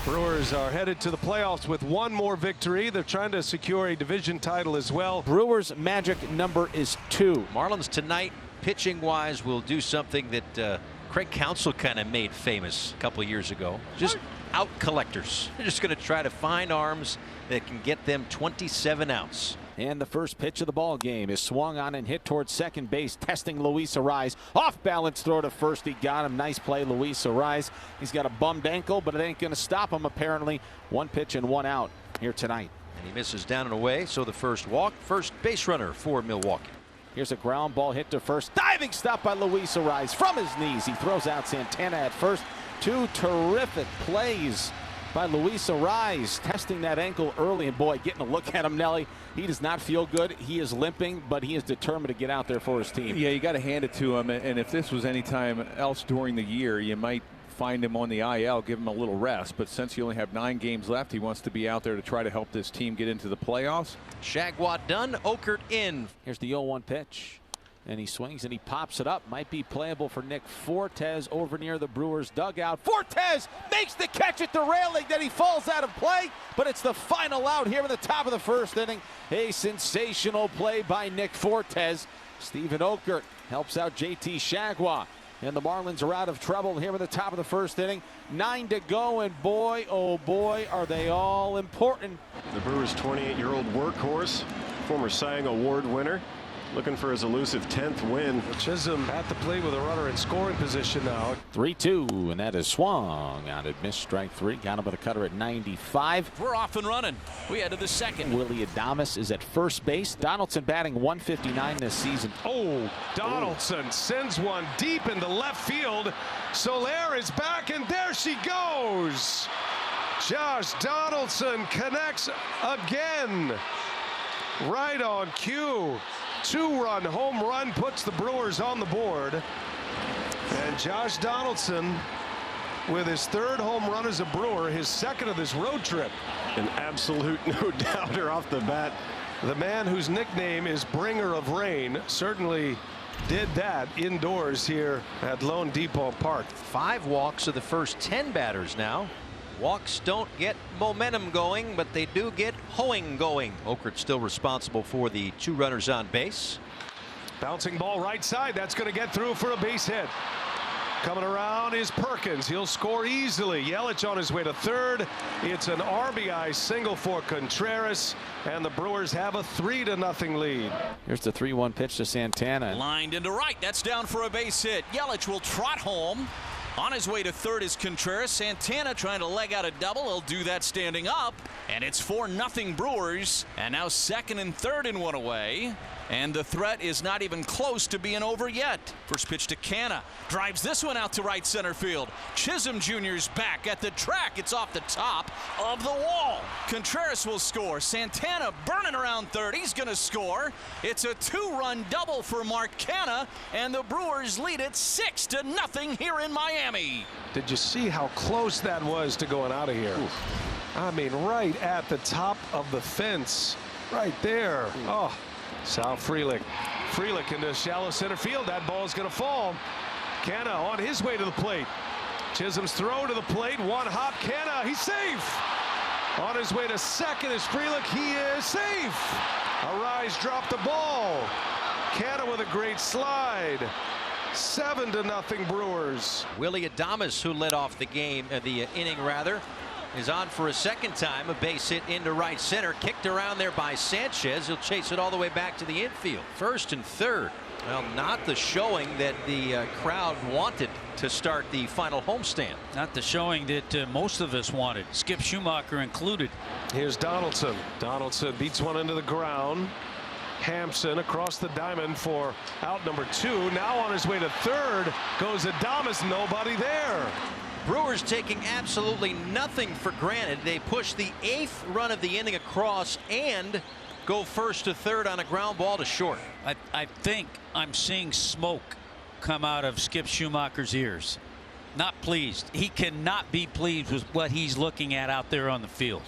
Brewers are headed to the playoffs with one more victory. They're trying to secure a division title as well. Brewers' magic number is 2. Marlins tonight, pitching-wise, will do something that Craig Counsell kind of made famous a couple years ago. Just out collectors. They're just going to try to find arms that can get them 27 outs. And the first pitch of the ball game is swung on and hit towards second base, testing Luis Arraez. Off balance throw to first. He got him. Nice play, Luis Arraez. He's got a bummed ankle, but it ain't going to stop him apparently. 1 pitch and 1 out here tonight. And he misses down and away, so the first walk. First base runner for Milwaukee. Here's a ground ball hit to first. Diving stop by Luis Arraez from his knees. He throws out Santana at first. 2 terrific plays by Luis Arraez, testing that ankle early, and boy, getting a look at him, Nelly. He does not feel good. He is limping, but he is determined to get out there for his team. Yeah, you got to hand it to him. And if this was any time else during the year, you might find him on the IL, give him a little rest. But since you only have 9 games left, he wants to be out there to try to help this team get into the playoffs. Shagwa done, Okert in. Here's the 0-1 pitch. And he swings and he pops it up. Might be playable for Nick Fortes over near the Brewers dugout. Fortes makes the catch at the railing. Then he falls out of play. But it's the final out here in the top of the first inning. A sensational play by Nick Fortes. Stephen Okert helps out JT Shagwa. And the Marlins are out of trouble here in the top of the first inning. 9 to go, and boy, oh boy, are they all important. The Brewers' 28-year-old workhorse, former Cy Young Award winner, looking for his elusive 10th win. Chisholm at the plate with a runner in scoring position now. 3-2, and that is swung on it. Missed strike 3. Got him with a cutter at 95. We're off and running. We head to the second. Willie Adames is at first base. Donaldson batting 159 this season. Oh, Donaldson sends one deep into left field. Soler is back, and there she goes. Josh Donaldson connects again. Right on cue. 2-run home run puts the Brewers on the board. And Josh Donaldson with his 3rd home run as a Brewer, his 2nd of this road trip. An absolute no-doubter off the bat. The man whose nickname is Bringer of Rain certainly did that indoors here at Lone Depot Park. 5 walks of the first 10 batters now. Walks don't get momentum going, but they do get hoeing going. Okert still responsible for the 2 runners on base. Bouncing ball right side. That's going to get through for a base hit. Coming around is Perkins. He'll score easily. Yelich on his way to 3rd. It's an RBI single for Contreras, and the Brewers have a 3-0 lead. Here's the 3-1 pitch to Santana. Lined into right. That's down for a base hit. Yelich will trot home. On his way to 3rd is Contreras. Santana trying to leg out a double. He'll do that standing up. And it's 4-0 Brewers. And now 2nd and 3rd in 1 away. And the threat is not even close to being over yet. First pitch to Canna. Drives this one out to right center field. Chisholm Jr.'s back at the track. It's off the top of the wall. Contreras will score. Santana burning around 3rd. He's going to score. It's a 2-run double for Mark Canna. And the Brewers lead it 6-0 here in Miami. Did you see how close that was to going out of here? Oof. I mean, right at the top of the fence. Right there. Oh. Sal Frelick into shallow center field. That ball is going to fall. Canna on his way to the plate. Chisholm's throw to the plate. 1 hop. Canna, he's safe. On his way to 2nd is Frelick. He is safe. Arraez dropped the ball. Canna with a great slide. 7-0 Brewers. Willie Adames, who led off the game, the inning rather, is on for a 2nd time. A base hit into right center, kicked around there by Sanchez. He'll chase it all the way back to the infield. 1st and 3rd. Well, not the showing that the crowd wanted to start the final homestand. Not the showing that most of us wanted, Skip Schumacher included. Here's Donaldson. Donaldson beats one into the ground. Hampson across the diamond for out number 2. Now on his way to 3rd goes Adames. Nobody there. Brewers taking absolutely nothing for granted. They push the 8th run of the inning across and go 1st to 3rd on a ground ball to short. I think I'm seeing smoke come out of Skip Schumacher's ears. Not pleased. He cannot be pleased with what he's looking at out there on the field.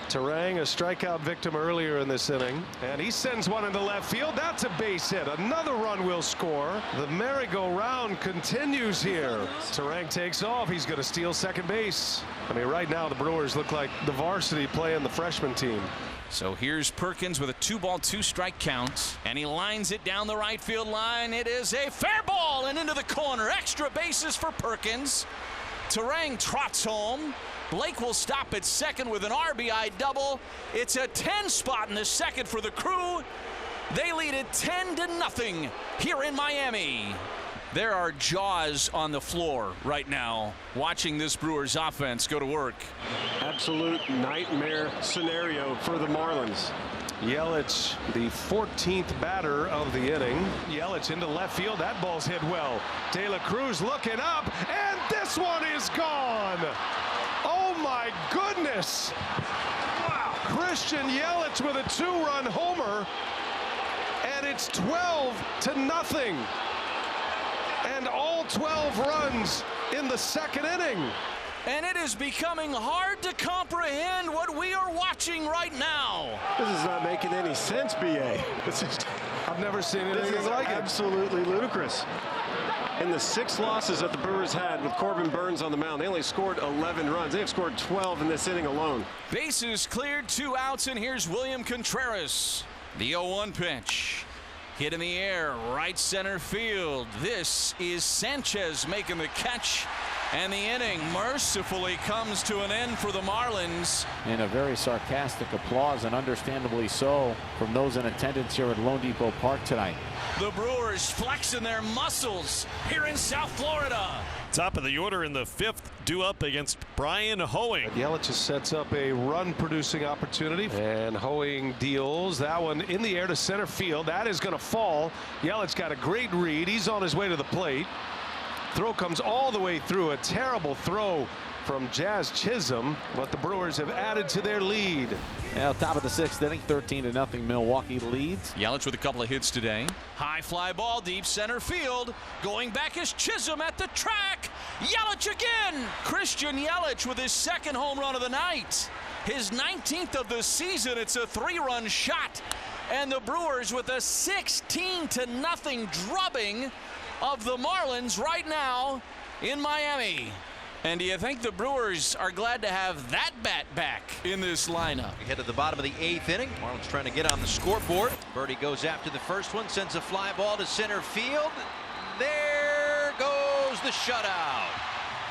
Turang, a strikeout victim earlier in this inning, and he sends one into left field. That's a base hit. Another run will score. The merry-go-round continues here. Turang takes off. He's going to steal second base. I mean, right now the Brewers look like the varsity playing the freshman team. So here's Perkins with a 2-ball, 2-strike count, and he lines it down the right field line. It is a fair ball and into the corner. Extra bases for Perkins. Terang trots home. Blake will stop at second with an RBI double. It's a 10 spot in the second for the Crew. They lead it 10-0 here in Miami. There are jaws on the floor right now watching this Brewers offense go to work. Absolute nightmare scenario for the Marlins. Yelich, the 14th batter of the inning. Yelich into left field. That ball's hit well. De La Cruz looking up, and this one is gone. Oh my goodness. Wow. Christian Yelich with a 2-run homer, and it's 12-0. And all 12 runs in the second inning. And it is becoming hard to comprehend what we are watching right now. This is not making any sense, B.A. I've never seen anything like it. Absolutely ludicrous. In the 6 losses that the Brewers had with Corbin Burns on the mound, they only scored 11 runs. They have scored 12 in this inning alone. Bases cleared, 2 outs, and here's William Contreras. The 0-1 pitch. Hit in the air, right center field. This is Sanchez making the catch. And the inning mercifully comes to an end for the Marlins. And a very sarcastic applause, and understandably so, from those in attendance here at Lone Depot Park tonight. The Brewers flexing their muscles here in South Florida. Top of the order in the 5th, due up against Brian Hoeing. Yelich just sets up a run-producing opportunity, and Hoeing deals that one in the air to center field. That is going to fall. Yelich got a great read. He's on his way to the plate. Throw comes all the way through. A terrible throw from Jazz Chisholm, but the Brewers have added to their lead. Now, top of the 6th inning, 13-0 Milwaukee leads. Yelich with a couple of hits today. High fly ball, deep center field. Going back is Chisholm at the track. Yelich again. Christian Yelich with his 2nd home run of the night. His 19th of the season. It's a 3-run shot. And the Brewers with a 16-0 drubbing of the Marlins right now in Miami. And do you think the Brewers are glad to have that bat back in this lineup? We head to the bottom of the 8th inning. Marlins trying to get on the scoreboard. Birdie goes after the first one, sends a fly ball to center field. There goes the shutout.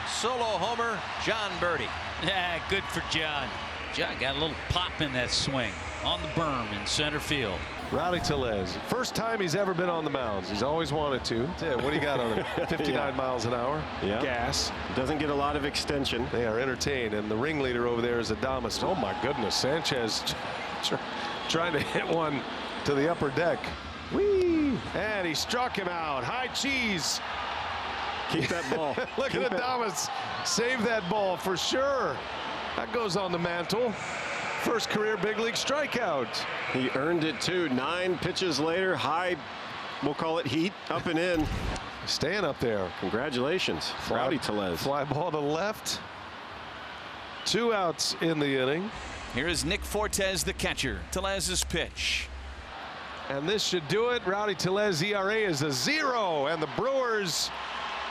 Solo homer, John Birdie. Yeah, good for John. John got a little pop in that swing on the berm in center field. Rowdy Tellez, first time he's ever been on the mounds. He's always wanted to. Yeah, what do you got on him? 59 miles an hour. Yeah. Gas. Doesn't get a lot of extension. They are entertained, and the ringleader over there is Adames. Oh my goodness, Sanchez trying to hit one to the upper deck. Whee! And he struck him out. High cheese. Keep that ball. Look at Adames. Save that ball for sure. That goes on the mantle. First career big league strikeout. He earned it too. 9 pitches later, high, we'll call it heat, up and in. Staying up there. Congratulations, Rowdy Tellez. Fly ball to left. 2 outs in the inning. Here is Nick Fortes, the catcher. Tellez's pitch. And this should do it. Rowdy Tellez ERA is a 0, and the Brewers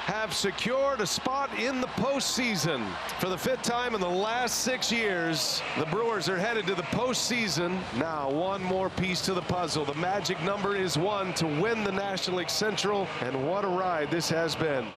have secured a spot in the postseason. For the 5th time in the last 6 years, the Brewers are headed to the postseason. Now, one more piece to the puzzle. The magic number is 1 to win the National League Central, and what a ride this has been.